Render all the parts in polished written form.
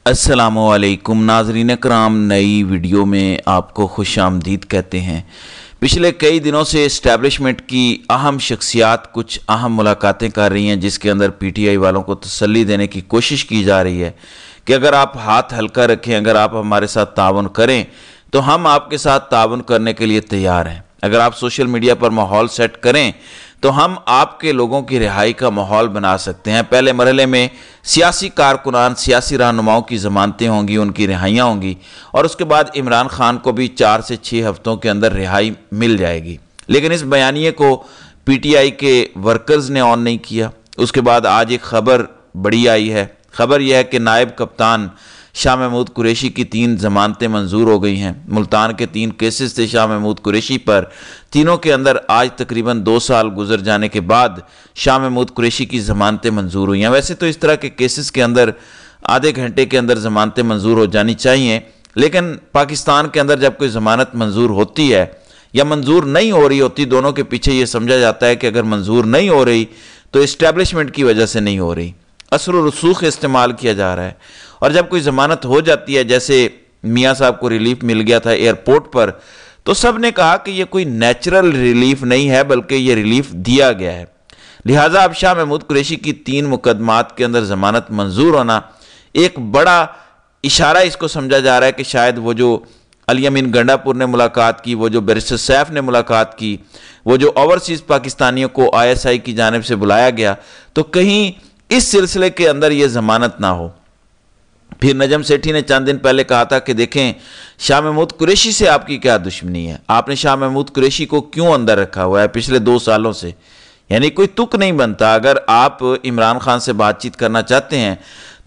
अस्सलामुअलैकुम नाज़रीन कराम, नई वीडियो में आपको खुश आमदीद कहते हैं। पिछले कई दिनों से इस्टेब्लिशमेंट की अहम शख्सियात कुछ अहम मुलाकातें कर रही हैं, जिसके अंदर पीटीआई वालों को तसल्ली देने की कोशिश की जा रही है कि अगर आप हाथ हल्का रखें, अगर आप हमारे साथ ताउन करें तो हम आपके साथ ताउन करने के लिए तैयार हैं। अगर आप सोशल मीडिया पर माहौल सेट करें तो हम आपके लोगों की रिहाई का माहौल बना सकते हैं। पहले मरहले में सियासी कारकुनान, सियासी रहनुमाओं की ज़मानतें होंगी, उनकी रिहाइयाँ होंगी, और उसके बाद इमरान खान को भी 4 से 6 हफ्तों के अंदर रिहाई मिल जाएगी। लेकिन इस बयानिए को पीटीआई के वर्कर्स ने ऑन नहीं किया। उसके बाद आज एक खबर बड़ी आई है। खबर यह है कि नायब कप्तान शाह महमूद कुरैशी की 3 ज़मानतें मंजूर हो गई हैं। मुल्तान के 3 केसेस थे शाह महमूद कुरैशी पर। तीनों के अंदर आज तकरीबन 2 साल गुजर जाने के बाद शाह महमूद कुरैशी की ज़मानतें मंजूर हुई हैं। वैसे तो इस तरह के केसेस के अंदर आधे घंटे के अंदर ज़मानतें मंजूर हो जानी चाहिए, लेकिन पाकिस्तान के अंदर जब कोई ज़मानत मंजूर होती है या मंजूर नहीं हो रही होती, दोनों के पीछे ये समझा जाता है कि अगर मंजूर नहीं हो रही तो इस्टेब्लिशमेंट की वजह से नहीं हो रही। असर व रसूख इस्तेमाल किया जा रहा है। और जब कोई ज़मानत हो जाती है, जैसे मियाँ साहब को रिलीफ मिल गया था एयरपोर्ट पर, तो सब ने कहा कि ये कोई नेचुरल रिलीफ नहीं है, बल्कि ये रिलीफ दिया गया है। लिहाजा अब शाह महमूद कुरैशी की 3 मुकदमात के अंदर ज़मानत मंजूर होना एक बड़ा इशारा इसको समझा जा रहा है कि शायद वो जो अली अमीन गंडापुर ने मुलाकात की, वो जो बैरिस्टर सैफ ने मुलाकात की, वो जो ओवरसीज़ पाकिस्तानियों को ISI की जानिब से बुलाया गया, तो कहीं इस सिलसिले के अंदर ये ज़मानत ना हो। फिर नजम सेठी ने चंद दिन पहले कहा था कि देखें, शाह महमूद कुरैशी से आपकी क्या दुश्मनी है, आपने शाह महमूद कुरैशी को क्यों अंदर रखा हुआ है पिछले 2 सालों से। यानी कोई तुक नहीं बनता। अगर आप इमरान खान से बातचीत करना चाहते हैं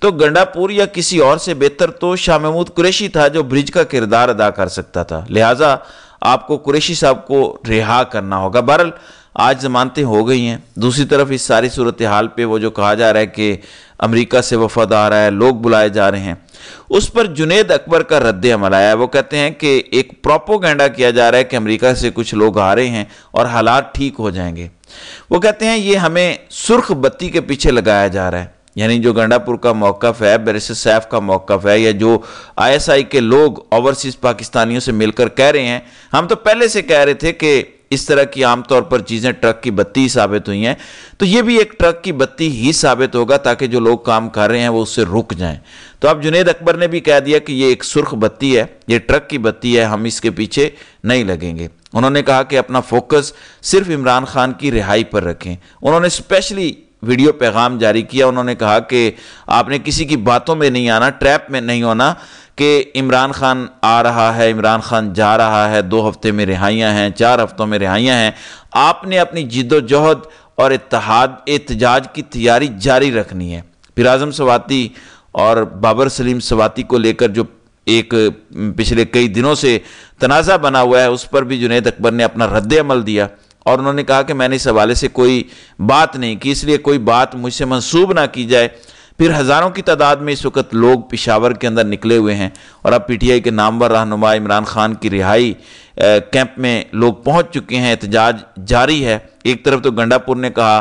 तो गंडापुर या किसी और से बेहतर तो शाह महमूद कुरैशी था, जो ब्रिज का किरदार अदा कर सकता था। लिहाजा आपको कुरैशी साहब को रिहा करना होगा। बहरहाल आज ज़मानतें हो गई हैं। दूसरी तरफ इस सारी सूरत हाल पे वो जो कहा जा रहा है कि अमेरिका से वफद आ रहा है, लोग बुलाए जा रहे हैं, उस पर जुनैद अकबर का रद्द अमल आया है। वो कहते हैं कि एक प्रोपोगंडा किया जा रहा है कि अमेरिका से कुछ लोग आ रहे हैं और हालात ठीक हो जाएंगे। वो कहते हैं ये हमें सुर्ख बत्ती के पीछे लगाया जा रहा है। यानी जो गंडापुर का मौक़िफ़ है, बैरिस्टर सैफ का मौक़िफ़ है, या जो ISI के लोग ओवरसीज़ पाकिस्तानियों से मिलकर कह रहे हैं, हम तो पहले से कह रहे थे कि इस तरह की आमतौर पर चीज़ें ट्रक की बत्ती साबित हुई हैं, तो ये भी एक ट्रक की बत्ती ही साबित होगा, ताकि जो लोग काम कर रहे हैं वो उससे रुक जाएं। तो अब जुनैद अकबर ने भी कह दिया कि ये एक सुर्ख बत्ती है, ये ट्रक की बत्ती है, हम इसके पीछे नहीं लगेंगे। उन्होंने कहा कि अपना फोकस सिर्फ इमरान खान की रिहाई पर रखें। उन्होंने स्पेशली वीडियो पैगाम जारी किया। उन्होंने कहा कि आपने किसी की बातों में नहीं आना, ट्रैप में नहीं होना कि इमरान खान आ रहा है, इमरान खान जा रहा है, 2 हफ्ते में रिहाइयाँ हैं, 4 हफ्तों में रिहाइयाँ हैं। आपने अपनी जिद्दोजहद और इत्तेहाद एहतजाज की तैयारी जारी रखनी है। फिर आज़म सवाती और बाबर सलीम सवाती को लेकर जो एक पिछले कई दिनों से तनाज़ा बना हुआ है, उस पर भी जुनैद अकबर ने अपना रद्द अमल दिया और उन्होंने कहा कि मैंने इस हवाले से कोई बात नहीं की, इसलिए कोई बात मुझसे मंसूब ना की जाए। फिर हज़ारों की तादाद में इस वक्त लोग पेशावर के अंदर निकले हुए हैं और अब पीटीआई के नामवर रहनुमा इमरान खान की रिहाई कैंप में लोग पहुंच चुके हैं। एहतजाज जारी है। एक तरफ तो गंडापुर ने कहा,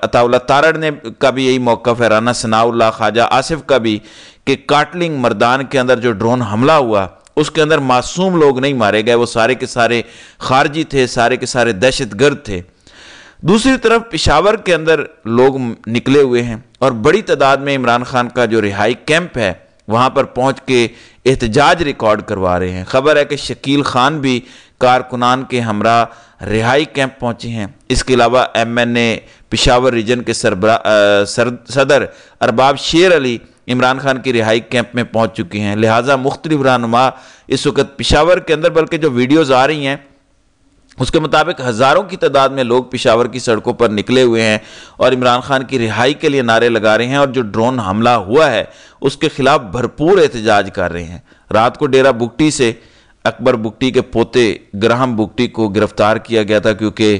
अताउल्लाह तारड़ ने का भी यही मौक़िफ़ है, राना सनाउल्लाह, ख्वाजा आसिफ का भी, कि काटलिंग मर्दान के अंदर जो ड्रोन हमला हुआ उसके अंदर मासूम लोग नहीं मारे गए, वो सारे के सारे खारजी थे, सारे के सारे दहशतगर्द थे। दूसरी तरफ पेशावर के अंदर लोग निकले हुए हैं और बड़ी तादाद में इमरान खान का जो रिहाई कैंप है वहाँ पर पहुँच के एहतजाज रिकॉर्ड करवा रहे हैं। खबर है कि शकील खान भी कारकुनान के हमरा रिहाई कैंप पहुँचे हैं। इसके अलावा MNA पेशावर रीजन के सदर अरबाब शेर अली इमरान खान की रिहाई कैंप में पहुँच चुके हैं। लिहाजा मुख्तलिफ रहनुमा इस वक्त पेशावर के अंदर, बल्कि जो वीडियोज़ आ रही हैं उसके मुताबिक हज़ारों की तादाद में लोग पेशावर की सड़कों पर निकले हुए हैं और इमरान खान की रिहाई के लिए नारे लगा रहे हैं और जो ड्रोन हमला हुआ है उसके खिलाफ भरपूर एहतजाज कर रहे हैं। रात को डेरा बुगटी से अकबर बुगटी के पोते ग्राहम बुगटी को गिरफ्तार किया गया था, क्योंकि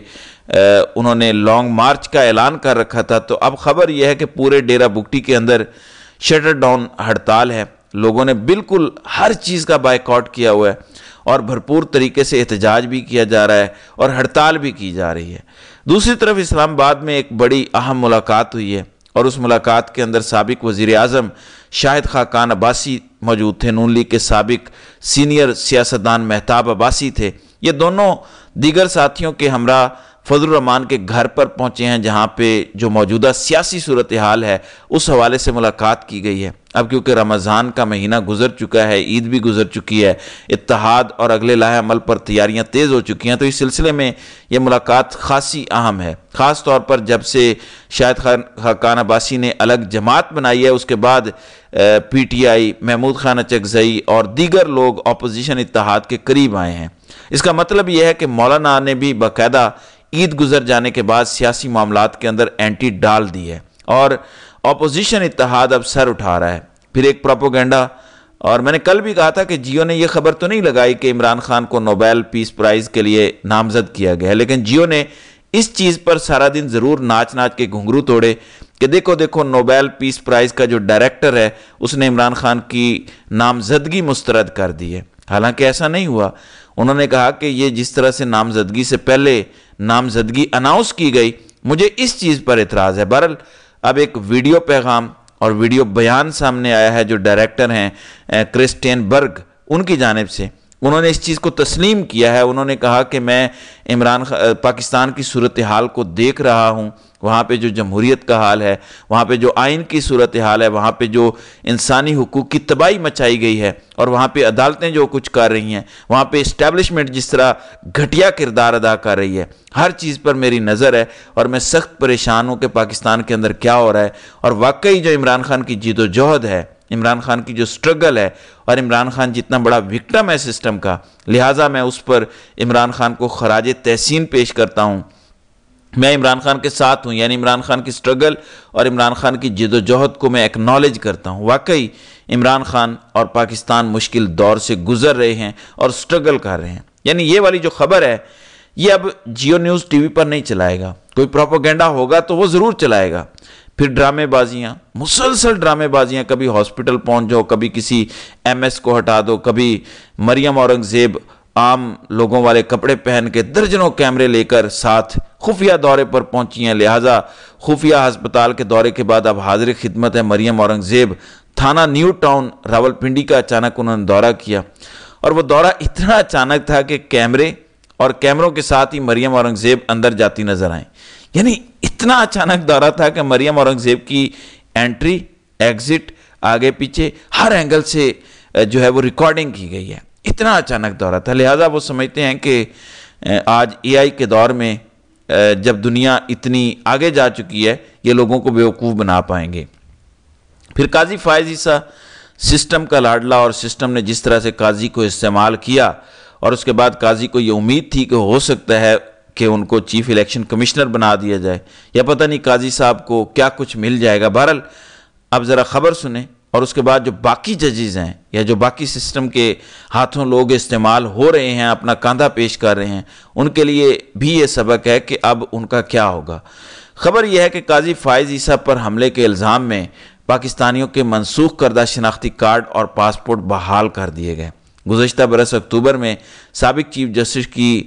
उन्होंने लॉन्ग मार्च का ऐलान कर रखा था। तो अब खबर यह है कि पूरे डेरा बुगटी के अंदर शटर डाउन हड़ताल है। लोगों ने बिल्कुल हर चीज़ का बायकॉट किया हुआ है और भरपूर तरीके से एहतजाज भी किया जा रहा है और हड़ताल भी की जा रही है। दूसरी तरफ इस्लामाबाद में एक बड़ी अहम मुलाकात हुई है اور اس ملاقات کے اندر سابق وزیر اعظم شاہد خاقان عباسی موجود تھے، نون لیگ کے سابق سینئر سیاستدان مہتاب عباسی تھے۔ یہ دونوں دیگر ساتھیوں کے ہمراہ فضل الرحمان کے گھر پر پہنچے ہیں، جہاں پہ جو موجودہ سیاسی صورتحال ہے اس حوالے سے ملاقات کی گئی ہے۔ اب کیونکہ رمضان کا مہینہ گزر چکا ہے، عید بھی گزر چکی ہے، اتحاد اور اگلے لاہے عمل پر تیاریاں تیز ہو چکی ہیں، تو اس سلسلے میں یہ ملاقات خاصی اہم ہے، خاص طور پر جب سے شاہد خاقان عباسی نے الگ جماعت بنائی ہے۔ اس کے بعد P T I, Mahmood Khan Achakzai اور دیگر لوگ اپوزیشن اتحاد کے قریب آئے ہیں۔ اس کا مطلب یہ ہے کہ مولانا نے بھی باقاعدہ عید گزر جانے کے بعد سیاسی معاملات کے اندر اینٹی ڈال دی ہے اور اپوزیشن اتحاد اب سر اٹھا رہا ہے۔ پھر ایک پروپیگنڈا، اور میں نے کل بھی کہا تھا کہ جیو نے یہ خبر تو نہیں لگائی کہ عمران خان کو نوبیل پیس پرائز کے لیے نامزد کیا گیا ہے، لیکن جیو نے اس چیز پر سارا دن ضرور ناچ ناچ کے گھنگرو توڑے کہ دیکھو نوبیل پیس پرائز کا جو ڈائریکٹر ہے اس نے عمران خان کی نامزدگی مسترد کر دی ہے۔ حالانکہ ایسا نہیں ہوا۔ انہوں نے کہا کہ یہ جس طرح سے نامزدگی سے پہلے نامزدگی اناؤنس کی گئی، مجھے اس چیز پر اعتراض ہے۔ بہرحال اب ایک ویڈیو پیغام اور ویڈیو بیان سامنے آیا ہے جو ڈائریکٹر ہیں کرسٹین برگ، ان کی جانب سے انہوں نے اس چیز کو تسلیم کیا ہے۔ انہوں نے کہا کہ میں پاکستان کی صورتحال کو دیکھ رہا ہوں، وہاں پہ جو جمہوریت کا حال ہے، وہاں پہ جو آئین کی صورتحال ہے، وہاں پہ جو انسانی حقوق کی تباہی مچائی گئی ہے اور وہاں پہ عدالتیں جو کچھ کر رہی ہیں، وہاں پہ اسٹیبلشمنٹ جس طرح گھٹیا کردار ادا کر رہی ہے، ہر چیز پر میری نظر ہے اور میں سخت پریشان ہوں کہ پاکستان کے اندر کیا ہو رہا ہے۔ اور واقعی جو عمران خان کی جد و جہد ہے، عمران خان کی جو سٹرگل ہے، اور عمران خان جتنا بڑا وکٹم ہے سسٹم کا، لہٰذا میں اس پر عمران خان کو خراج تحسین پیش کرتا ہوں۔ میں عمران خان کے ساتھ ہوں، یعنی عمران خان کی سٹرگل اور عمران خان کی جد و جہد کو میں ایکنالج کرتا ہوں۔ واقعی عمران خان اور پاکستان مشکل دور سے گزر رہے ہیں اور سٹرگل کر رہے ہیں۔ یعنی یہ والی جو خبر ہے یہ اب جیو نیوز ٹی وی پر نہیں چلائے گا، کوئی پروپیگنڈا ہوگا تو وہ ضرور چلائے گا۔ پھر ڈرامے بازیاں، مسلسل ڈرامے بازیاں، کبھی ہاسپٹل پہنچ جاؤ، کبھی کسی ایم ایس کو ہٹا دو، کبھی مریم اورنگزیب عام لوگوں والے کپڑے پہن کے درجنوں کیمرے لے کر ساتھ خفیہ دورے پر پہنچی ہیں، لہٰذا خفیہ ہسپتال کے دورے کے بعد اب حاضر خدمت ہے مریم اورنگزیب۔ تھانہ نیو ٹاؤن راولپنڈی کا اچانک انہوں نے دورہ کیا، اور وہ دورہ اتنا اچانک تھا کہ کیمرے اور کیمروں کے ساتھ ہی مریم اورنگزیب اندر جاتی نظر آئیں۔ یعنی اتنا اچانک دورہ تھا کہ مریم اورنگزیب کی انٹری، ایگزٹ، آگے پیچھے ہر اینگل سے جو ہے وہ ریکارڈنگ کی گئی ہے۔ اتنا اچانک دورہ تھا، لہٰذا وہ سمجھتے ہیں کہ آج اے آئی کے دور میں جب دنیا اتنی آگے جا چکی ہے، یہ لوگوں کو بیوقوف بنا پائیں گے۔ پھر قاضی فائز عیسیٰ سسٹم کا لاڈلا، اور سسٹم نے جس طرح سے قاضی کو استعمال کیا، اور اس کے بعد قاضی کو یہ امید تھی کہ ہو سکتا ہے کہ ان کو چیف الیکشن کمشنر بنا دیا جائے، یا پتہ نہیں قاضی صاحب کو کیا کچھ مل جائے گا۔ بہرحال اب ذرا خبر سنیں، اور اس کے بعد جو باقی ججز ہیں یا جو باقی سسٹم کے ہاتھوں لوگ استعمال ہو رہے ہیں، اپنا کاندھا پیش کر رہے ہیں، ان کے لیے بھی یہ سبق ہے کہ اب ان کا کیا ہوگا۔ خبر یہ ہے کہ قاضی فائز عیسیٰ پر حملے کے الزام میں پاکستانیوں کے منسوخ کردہ شناختی کارڈ اور پاسپورٹ بحال کر دیے گئے۔ گزشتہ برس اکتوبر میں سابق چیف جسٹس کی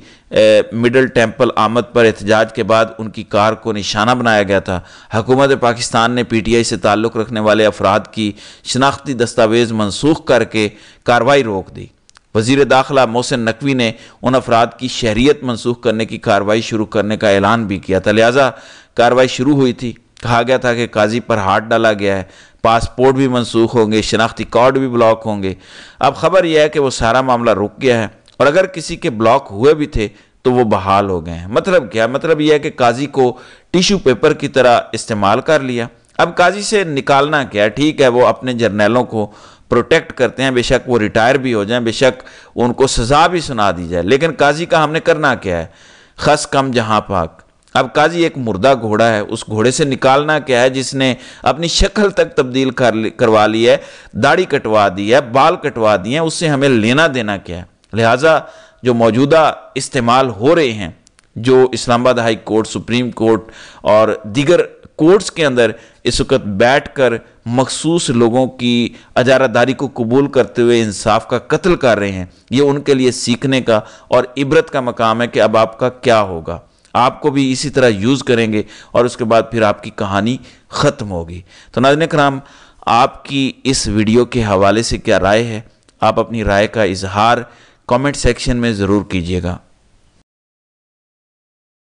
مڈل ٹیمپل آمد پر احتجاج کے بعد ان کی کار کو نشانہ بنایا گیا تھا۔ حکومت پاکستان نے پی ٹی آئی سے تعلق رکھنے والے افراد کی شناختی دستاویز منسوخ کر کے کارروائی روک دی۔ وزیر داخلہ محسن نقوی نے ان افراد کی شہریت منسوخ کرنے کی کارروائی شروع کرنے کا اعلان بھی کیا تھا، لہٰذا کارروائی شروع ہوئی تھی۔ کہا گیا تھا کہ قاضی پر ہاتھ ڈالا گیا ہے، پاسپورٹ بھی منسوخ ہوں گے، شناختی کارڈ بھی بلاک ہوں گے۔ اب خبر یہ ہے کہ وہ سارا معاملہ رک گیا ہے، اور اگر کسی کے بلاک ہوئے بھی تھے تو وہ بحال ہو گئے ہیں۔ مطلب کیا؟ مطلب یہ ہے کہ قاضی کو ٹیشو پیپر کی طرح استعمال کر لیا۔ اب قاضی سے نکالنا کیا ہے؟ ٹھیک ہے، وہ اپنے جرنیلوں کو پروٹیکٹ کرتے ہیں، بے شک وہ ریٹائر بھی ہو جائیں، بے شک ان کو سزا بھی سنا دی جائے، لیکن قاضی کا ہم نے کرنا کیا ہے؟ خس کم جہاں پاک۔ اب قاضی ایک مردہ گھوڑا ہے، اس گھوڑے سے نکالنا کیا ہے جس نے اپنی شکل تک تبدیل کروا لی ہے، داڑھی کٹوا دی ہے، بال کٹوا دی ہیں، اس سے ہمیں لینا دینا کیا ہے؟ لہٰذا جو موجودہ استعمال ہو رہے ہیں، جو اسلام آباد ہائی کورٹ، سپریم کورٹ اور دیگر کورٹس کے اندر اس وقت بیٹھ کر مخصوص لوگوں کی اجارہ داری کو قبول کرتے ہوئے انصاف کا قتل کر رہے ہیں، یہ ان کے لیے سیکھنے کا اور عبرت کا مقام ہے کہ اب آپ کا کیا ہوگا۔ آپ کو بھی اسی طرح یوز کریں گے اور اس کے بعد پھر آپ کی کہانی ختم ہوگی۔ تو ناظرین کرام، آپ کی اس ویڈیو کے حوالے سے کیا رائے ہے؟ آپ اپنی رائے کا اظہار کامنٹ سیکشن میں ضرور کیجیے گا۔